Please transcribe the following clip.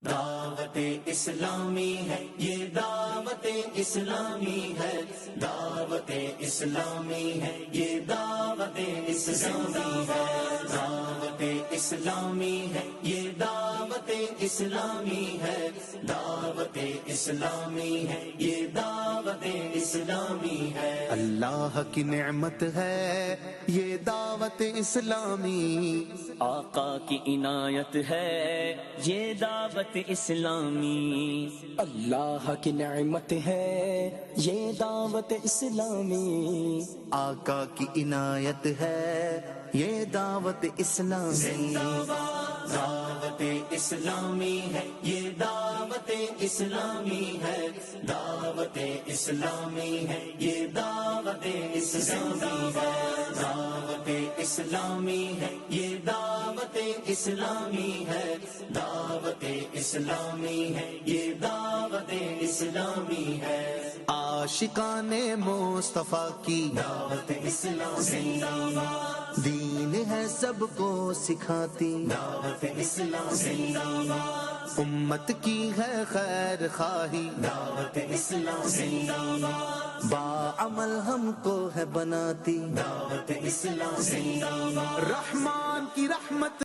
دعوت اسلامی ہے یہ دعوت اسلامی ہے، دعوت اسلامی ہے یہ دعوت اسلامی ہے، دعوت اسلامی ہے یہ دعوت اسلامی ہے، دعوت اسلامی ہے یہ دعوت اسلامی ہے۔ اللہ کی نعمت ہے یہ دعوت اسلامی، آقا کی عنایت ہے یہ دعوت اسلامی، اللہ کی نعمت ہے یہ دعوت اسلامی، آقا کی عنایت ہے یہ دعوت اسلامی۔ دعوت اسلامی ہے یہ دعوت اسلامی ہے، دعوت اسلامی ہے یہ دعوت اسلامی ہے، دعوت اسلامی ہے یہ دعوت اسلامی ہے، دعوت اسلامی ہے یہ دعوت اسلامی ہے۔ عاشقان مصطفیٰ کی دعوت اسلامی، دین ہے سب کو سکھاتی، دعوت اسلامی، امت کی ہے خیر خواہی، دعوت اسلامی، باعمل ہم کو ہے بناتی، دعوت اسلامی، رحمان کی رحمت